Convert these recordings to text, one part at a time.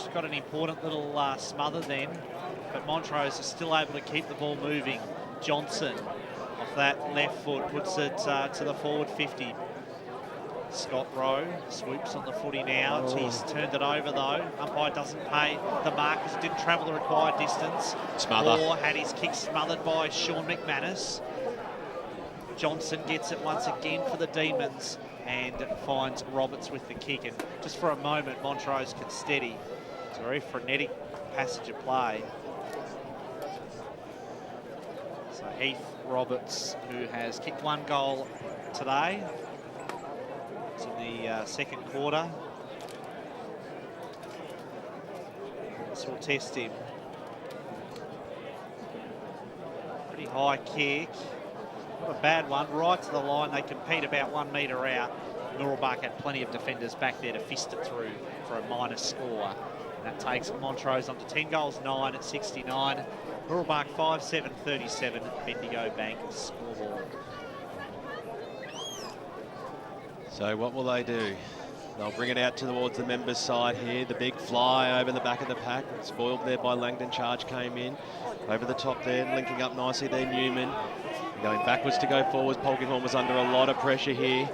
got an important little smother then, but Montrose is still able to keep the ball moving. Johnson off that left foot puts it to the forward 50. Scott Rowe swoops on the footy now. He's turned it over though. Umpire doesn't pay the mark because it didn't travel the required distance. Smother. Or had his kick smothered by Sean McManus. Johnson gets it once again for the Demons and finds Roberts with the kick. And just for a moment, Montrose can steady. It's a very frenetic passage of play. So Heath Roberts, who has kicked 1 goal today. It's in the second quarter. This will test him. Pretty high kick. Not a bad one, right to the line. They compete about 1 metre out. Mooroolbark had plenty of defenders back there to fist it through for a minus score. And that takes Montrose on to 10 goals, 9 at 69. Mooroolbark 5-7-37, Bendigo Bank scoreboard. So what will they do? They'll bring it out towards the members' side here. The big fly over the back of the pack. Spoiled there by Langdon. Charge came in. Over the top there, linking up nicely there, Newman. Going backwards to go forwards. Polkinghorne was under a lot of pressure here.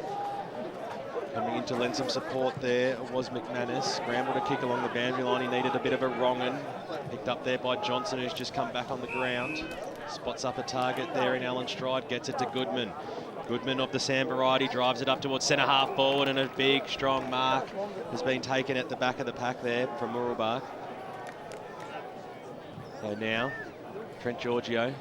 Coming in to lend some support there was McManus. Scrambled a kick along the boundary line. He needed a bit of a wrong-un. Picked up there by Johnson, who's just come back on the ground. Spots up a target there in Alan Stride. Gets it to Goodman. Goodman of the Sam variety drives it up towards centre half forward, and a big strong mark has been taken at the back of the pack there from Mooroolbark. So now Trent Giorgio,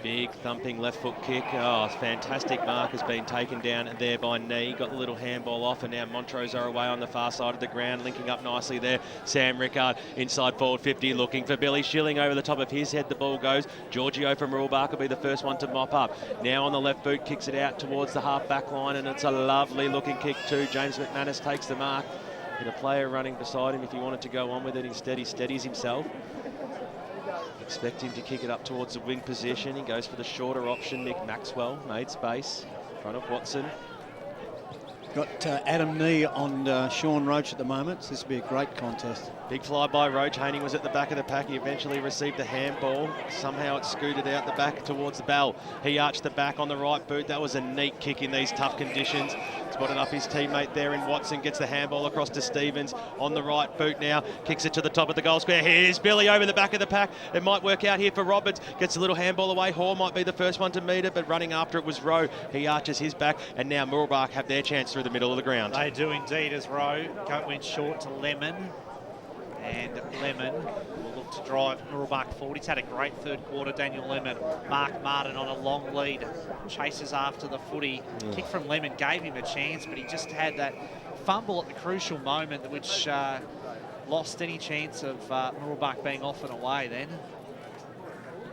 big thumping left foot kick. Oh, fantastic mark has been taken down there by Knee. Got the little handball off, and now Montrose are away on the far side of the ground, linking up nicely there. Sam Rickard inside forward 50, looking for Billy Schilling over the top of his head. The ball goes. Giorgio from Mooroolbark will be the first one to mop up. Now on the left boot, kicks it out towards the half back line, and it's a lovely looking kick too. James McManus takes the mark. And a player running beside him if he wanted to go on with it. Instead, he steadies himself. Expect him to kick it up towards the wing position. He goes for the shorter option. Nick Maxwell made space in front of Watson. Got Adam Knee on Sean Roach at the moment, so this will be a great contest. Big fly by Roach. Haining was at the back of the pack. He eventually received a handball. Somehow it scooted out the back towards the bell. He arched the back on the right boot. That was a neat kick in these tough conditions. Spotted up his teammate there in Watson. Gets the handball across to Stevens on the right boot now. Kicks it to the top of the goal square. Here's Billy over the back of the pack. It might work out here for Roberts. Gets a little handball away. Hall might be the first one to meet it, but running after it was Rowe. He arches his back, and now Mooroolbark have their chance through the middle of the ground. They do indeed, as Rowe went short to Lemon. And Lemon will look to drive Mooroolbark forward. He's had a great third quarter, Daniel Lemon. Mark Martin on a long lead, chases after the footy. Kick from Lemon gave him a chance, but he just had that fumble at the crucial moment, which lost any chance of Mooroolbark being off and away then.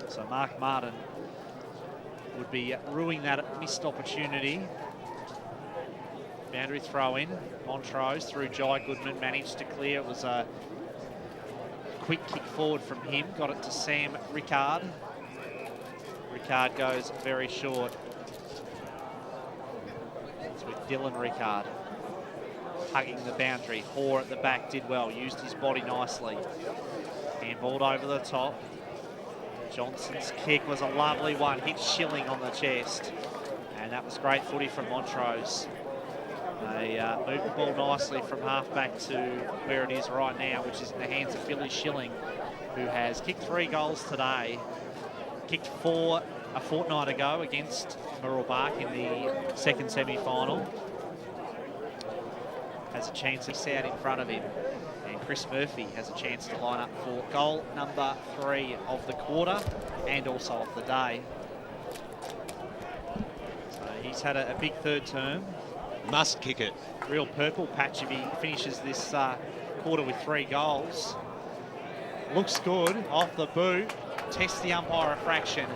So Mark Martin would be ruining that missed opportunity. Boundary throw in. Montrose through Jai Goodman, managed to clear. It was a quick kick forward from him, got it to Sam Rickard. Rickard goes very short. It's with Dylan Rickard hugging the boundary. Hoare at the back did well, used his body nicely. Handballed over the top. Johnson's kick was a lovely one, hit Schilling on the chest. And that was great footy from Montrose. They moved the ball nicely from half-back to where it is right now, which is in the hands of Billy Schilling, who has kicked 3 goals today, kicked 4 a fortnight ago against Mooroolbark in the second semi-final. Has a chance to sit out in front of him, and Chris Murphy has a chance to line up for goal number 3 of the quarter and also of the day. So he's had a big third term. Must kick it. Real purple patch if he finishes this quarter with 3 goals. Looks good off the boot. Tests the umpire a fraction,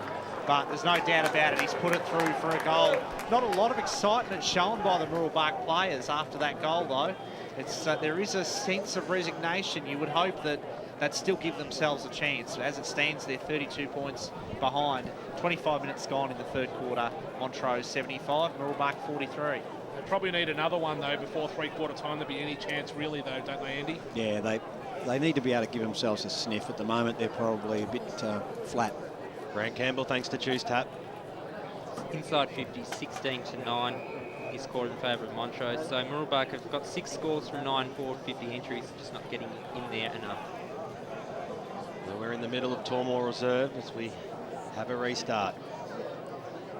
but there's no doubt about it. He's put it through for a goal. Not a lot of excitement shown by the Mooroolbark players after that goal, though. It's there is a sense of resignation. You would hope that they'd still give themselves a chance. As it stands, they're 32 points behind. 25 minutes gone in the third quarter. Montrose 75, Mooroolbark 43. They probably need another one, though, before three-quarter time to be any chance, really, though, don't they, Andy? Yeah, they need to be able to give themselves a sniff. At the moment, they're probably a bit flat. Grant Campbell, thanks to Choose Tap. Inside 50, 16-9. He scored in favour of Montrose. So Mooroolbark have got 6 scores from 9 forward 50 entries, just not getting in there enough. Well, we're in the middle of Tormore Reserve as we have a restart.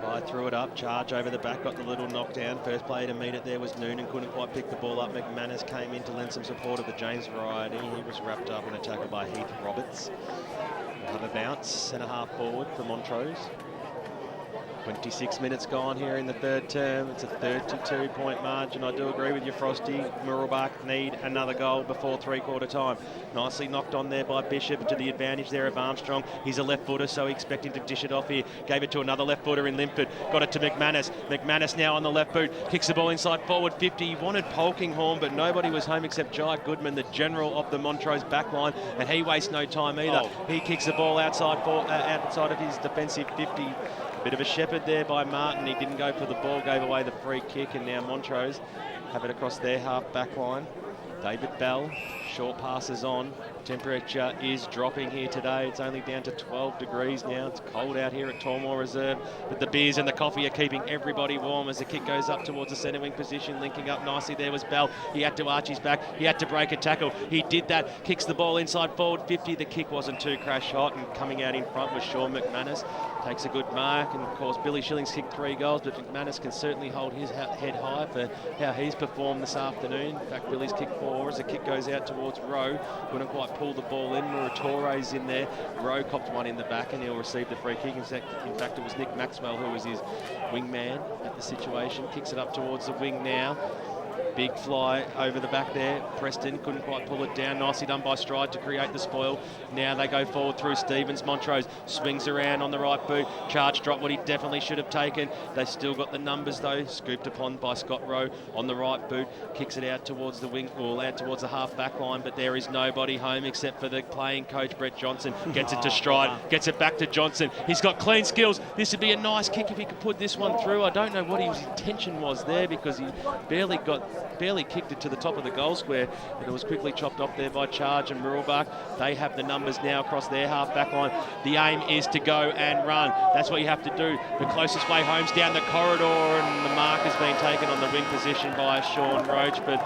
Pye threw it up, charge over the back, got the little knockdown. First player to meet it there was Noonan, couldn't quite pick the ball up. McManus came in to lend some support of the James variety. He was wrapped up in a tackle by Heath Roberts. We'll have a bounce, centre half forward for Montrose. 26 minutes gone here in the third term. It's a 32-point margin. I do agree with you, Frosty. Mooroolbark need another goal before three-quarter time. Nicely knocked on there by Bishop to the advantage there of Armstrong. He's a left footer, so expecting to dish it off here. Gave it to another left footer in Limpford. Got it to McManus. McManus now on the left boot. Kicks the ball inside forward 50. He wanted Polkinghorn, but nobody was home except Jai Goodman, the general of the Montrose backline, and he wastes no time either. He kicks the ball outside of his defensive 50. Bit of a shepherd there by Martin. He didn't go for the ball, gave away the free kick, and now Montrose have it across their half back line. David Bell, short passes on. Temperature is dropping here today. It's only down to 12 degrees now. It's cold out here at Tormore Reserve, but the beers and the coffee are keeping everybody warm as the kick goes up towards the centre wing position. Linking up nicely there was Bell. He had to arch his back. He had to break a tackle. He did that. Kicks the ball inside forward 50. The kick wasn't too crash hot, and coming out in front was Sean McManus. Takes a good mark, and of course Billy Schilling's kicked 3 goals, but McManus can certainly hold his head high for how he's performed this afternoon. In fact, Billy's kicked 4 as the kick goes out towards Rowe. Couldn't quite pull the ball in. Mooroolbark's in there. Rowe copped one in the back, and he'll receive the free kick. In fact, it was Nick Maxwell who was his wingman at the situation. Kicks it up towards the wing now. Big fly over the back there. Preston couldn't quite pull it down. Nicely done by Stride to create the spoil. Now they go forward through Stevens. Montrose swings around on the right boot. Charge drop, what he definitely should have taken. They still got the numbers though. Scooped upon by Scott Rowe on the right boot. Kicks it out towards the wing, or out towards the half back line, but there is nobody home except for the playing coach, Brett Johnson. Gets it to Stride, gets it back to Johnson. He's got clean skills. This would be a nice kick if he could put this one through. I don't know what his intention was there, because he barely kicked it to the top of the goal square, but it was quickly chopped off there by Charge and Mooroolbark. They have the numbers now across their half back line. The aim is to go and run. That's what you have to do. The closest way home's down the corridor, and the mark has been taken on the wing position by Sean Roach, but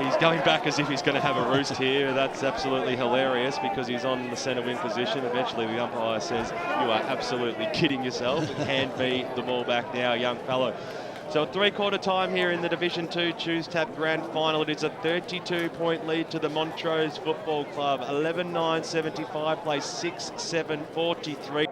he's going back as if he's going to have a roost here. That's absolutely hilarious, because he's on the centre wing position. Eventually the umpire says, "You are absolutely kidding yourself. Hand me the ball back now, young fellow." So at three-quarter time here in the Division 2 Choose Tap Grand Final. It is a 32-point lead to the Montrose Football Club. 11-9-75, plays 6-7-43.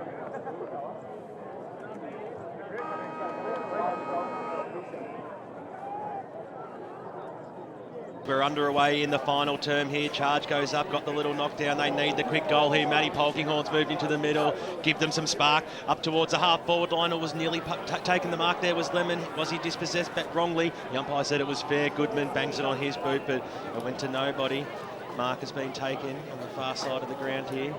We're underway in the final term here. Charge goes up, got the little knockdown. They need the quick goal here. Matty Polkinghorn's moved into the middle, give them some spark. Up towards the half-forward line. It was nearly taken the mark there was Lemon. Was he dispossessed but wrongly? The umpire said it was fair. Goodman bangs it on his boot, but it went to nobody. Mark has been taken on the far side of the ground here.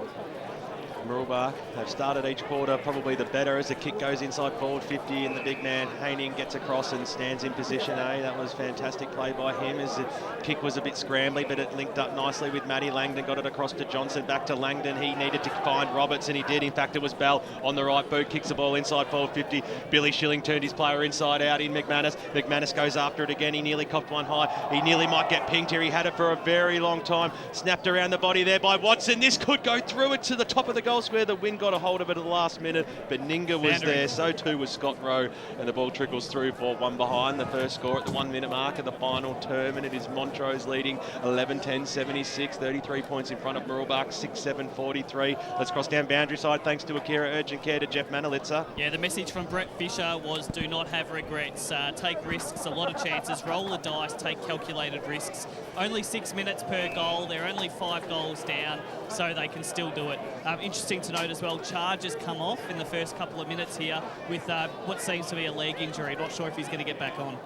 Mooroolbark have started each quarter probably the better as the kick goes inside forward 50, and the big man Haining gets across and stands in position A. That was fantastic play by him as the kick was a bit scrambly, but it linked up nicely with Matty Langdon. Got it across to Johnson, back to Langdon. He needed to find Roberts, and he did. In fact, it was Bell on the right boot, kicks the ball inside forward 50. Billy Schilling turned his player inside out in McManus. McManus goes after it again. He nearly copped one high. He nearly might get pinged here. He had it for a very long time. Snapped around the body there by Watson. This could go through it to the top of the goal square. The wind got a hold of it at the last minute, but Ninga was there. So too was Scott Rowe, and the ball trickles through for one behind. The first score at the 1 minute mark of the final term, and it is Montrose leading 11-10-76, 33 points in front of Mooroolbark, 6-7-43. Let's cross down boundary side thanks to Akira Urgent Care to Jeff Manalitza. Yeah, the message from Brett Fisher was do not have regrets, take risks, a lot of chances, roll the dice, take calculated risks. Only 6 minutes per goal. They're only 5 goals down, so they can still do it. Interesting to note as well, Charge has come off in the first couple of minutes here with what seems to be a leg injury. Not sure if he's going to get back on.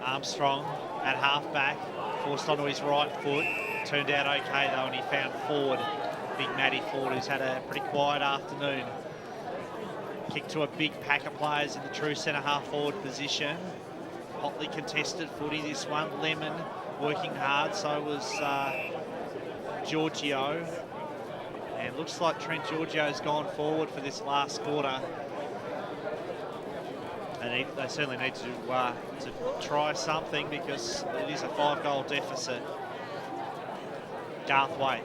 Armstrong at half-back, forced onto his right foot. Turned out okay though, and he found Ford, big Matty Ford, who's had a pretty quiet afternoon. Kick to a big pack of players in the true centre half forward position. Hotly contested footy, this one. Lemon working hard. So was Giorgio. And looks like Trent Giorgio's gone forward for this last quarter. They certainly need to try something because it is a 5-goal deficit. Garthwaite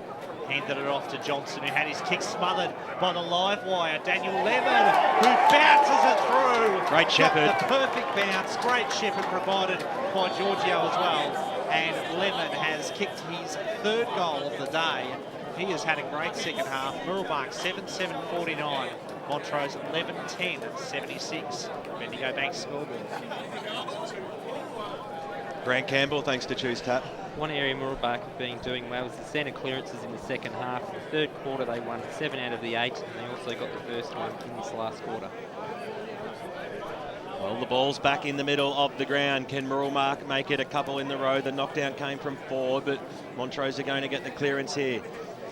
handed it off to Johnson, who had his kick smothered by the live wire. Daniel Lemon, who bounces it through. Great shepherd. The perfect bounce. Great shepherd provided by Giorgio as well. And Lemon has kicked his 3rd goal of the day. He has had a great second half. Mooroolbark 7-7-49. Montrose 11-10-76. Bendigo Bank scoreboard. Grant Campbell, thanks to Choose Tap. One area Mooroolbark have been doing well is the centre clearances in the second half. In the third quarter, they won 7 out of the 8, and they also got the first one in this last quarter. Well, the ball's back in the middle of the ground. Can Mooroolbark make it a couple in the row? The knockdown came from forward, but Montrose are going to get the clearance here.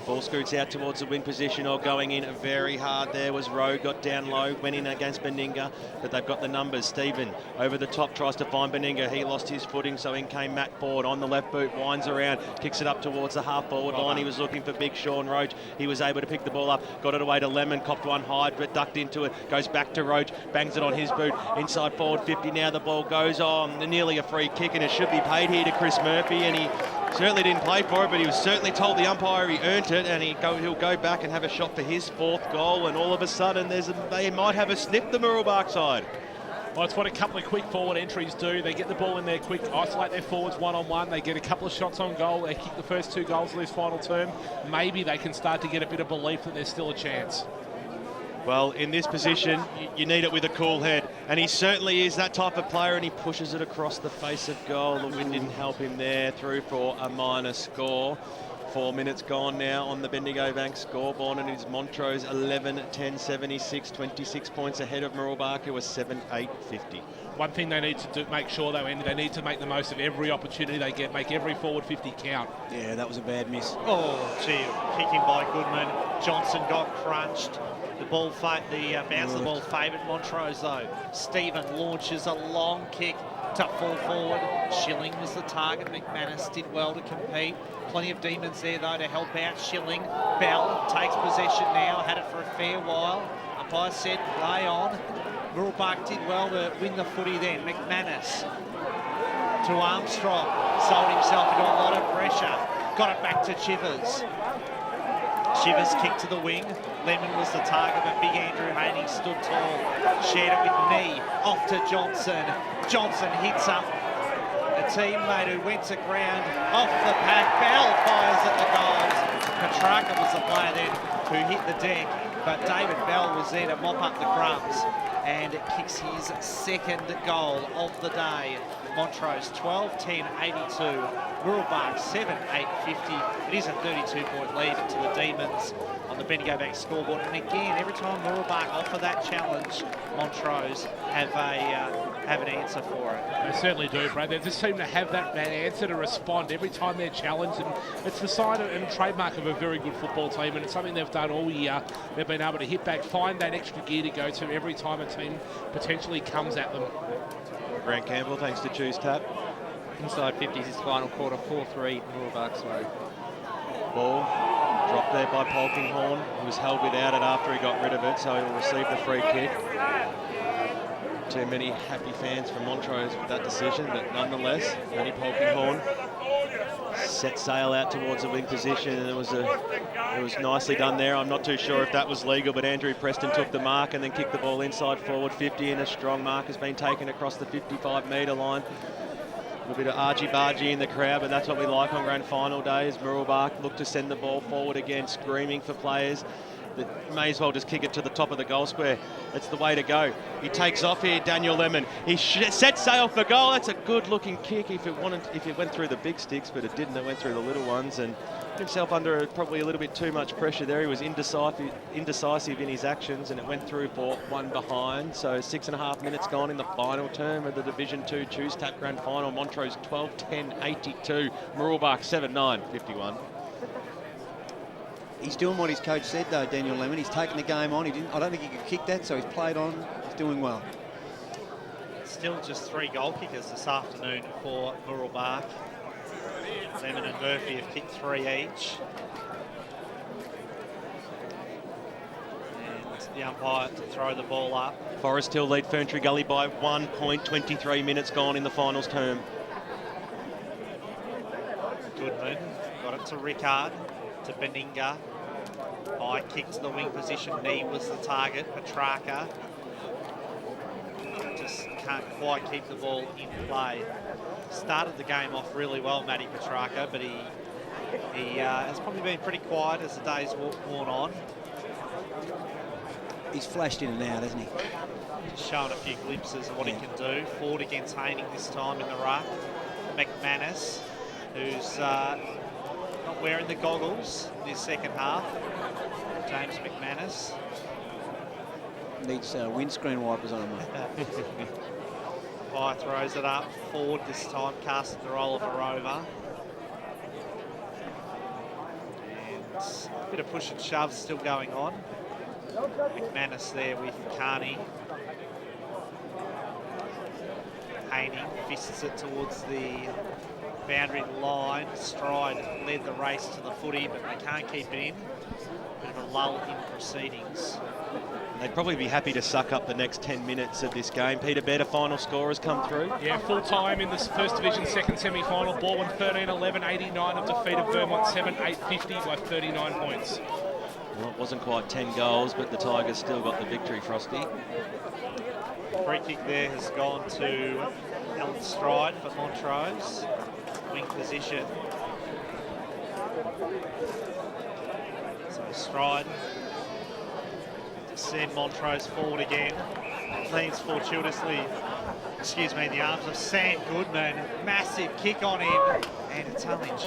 Ball scoots out towards the wing position, or going in very hard there was Rowe, got down low, went in against Beninga, but they've got the numbers. Stephen over the top tries to find Beninga. He lost his footing, so in came Matt Ford on the left boot, winds around, kicks it up towards the half-forward line. He was looking for big Sean Roach. He was able to pick the ball up, got it away to Lemon, copped one high, but ducked into it, goes back to Roach, bangs it on his boot, inside forward 50. Now the ball goes on, nearly a free kick, and it should be paid here to Chris Murphy, and he certainly didn't play for it, but he was certainly told the umpire he earned it, and he'll go back and have a shot for his 4th goal, and all of a sudden they might have a snip, the Mooroolbark side. Well, it's what a couple of quick forward entries do. They get the ball in there quick, isolate their forwards one-on-one. They get a couple of shots on goal. They kick the first 2 goals of this final term. Maybe they can start to get a bit of belief that there's still a chance. Well, in this position, you need it with a cool head. And he certainly is that type of player, and he pushes it across the face of goal. The wind didn't help him there, through for a minor score. 4 minutes gone now on the Bendigo Bank scoreboard, and it is Montrose 11-10-76, 26 points ahead of Mooroolbark, who was 7-8-50. One thing they need to do, make sure though, Andy, they need to make the most of every opportunity they get, make every forward 50 count. Yeah, that was a bad miss. Oh, gee, kicking by Goodman. Johnson got crunched. The ball, bounce of the ball favoured Montrose though. Stephen launches a long kick to full forward. Schilling was the target. McManus did well to compete. Plenty of demons there though to help out Schilling. Bell takes possession now, had it for a fair while. Umpire said play on. Mooroolbark did well to win the footy then. McManus to Armstrong. Sold himself into a lot of pressure. Got it back to Chivers. Chivers kicked to the wing. Lemon was the target, but big Andrew Haney stood tall. Shared it with knee. Off to Johnson. Johnson hits up a teammate who went to ground. Off the pack. Bell fires at the goals. Petrarca was the player then who hit the deck, but David Bell was there to mop up the crumbs, and it kicks his 2nd goal of the day. Montrose 12-10-82, Mooroolbark 7-8-50. It is a 32-point lead to the Demons on the Bendigo Bank scoreboard. And again, every time Mooroolbark offer that challenge, Montrose have an answer for it. They certainly do, Brad. They just seem to have that answer to respond every time they're challenged, and it's the sign and trademark of a very good football team, and it's something they've done all year. They've been able to hit back, find that extra gear to go to every time a team potentially comes at them. Grant Campbell, thanks to Choose Tap. Inside 50s this final quarter, 4-3 Mooroolbark's way. Ball dropped there by Polkinghorne. He was held without it after he got rid of it, so he'll receive the free kick. Too many happy fans from Montrose with that decision, but nonetheless, Matty Polkinghorne set sail out towards the wing position, and it was nicely done there. I'm not too sure if that was legal, but Andrew Preston took the mark and then kicked the ball inside forward 50, and a strong mark has been taken across the 55-metre line. A little bit of argy-bargy in the crowd, but that's what we like on grand final days. Mooroolbark look to send the ball forward again, screaming for players that may as well just kick it to the top of the goal square. It's the way to go. He takes off here, Daniel Lemon. He sets sail for goal. That's a good-looking kick if it went through the big sticks, but it didn't. It went through the little ones, and put himself under probably a little bit too much pressure there. He was indecisive in his actions, and it went through for one behind. So 6.5 minutes gone in the final term of the Division 2 Choose Tap Grand Final. Montrose 12-10-82. Mooroolbark 7-9-51. He's doing what his coach said, though, Daniel Lemon. He's taken the game on. I don't think he could kick that, so he's played on. He's doing well. Still just 3 goal kickers this afternoon for Mooroolbark. Lemon and Murphy have kicked 3 each. And the umpire to throw the ball up. Forest Hill lead Ferntree Gully by 1 point, 23 minutes gone in the finals term. Goodman got it to Rickard, to Beninga. High kick to the wing position. Knee was the target. Petrarca just can't quite keep the ball in play. Started the game off really well, Matty Petrarca, but he has probably been pretty quiet as the day's worn on. He's flashed in and out, hasn't he? Just showing a few glimpses of what he can do. Ford against Haining this time in the ruck. McManus, who's not wearing the goggles in his second half. James McManus. Needs windscreen wipers on him. Pye throws it up. Ford this time casting the role of a rover. And a bit of push and shove still going on. McManus there with Carney. Haining fists it towards the boundary line. Stride led the race to the footy, but they can't keep it in. Bit of a lull in proceedings. They'd probably be happy to suck up the next 10 minutes of this game. Peter Bett, a final score has come through. Yeah, full time in the First Division second semi-final. Baldwin 13-11, 89 have defeated Vermont 7-8-50 by 39 points. Well, it wasn't quite 10 goals, but the Tigers still got the victory, Frosty. Free kick there has gone to Alan Stride for Montrose. Wing position. So Stride to send Montrose forward again. Leans fortuitously, in the arms of Sam Goodman. Massive kick on him, and it's only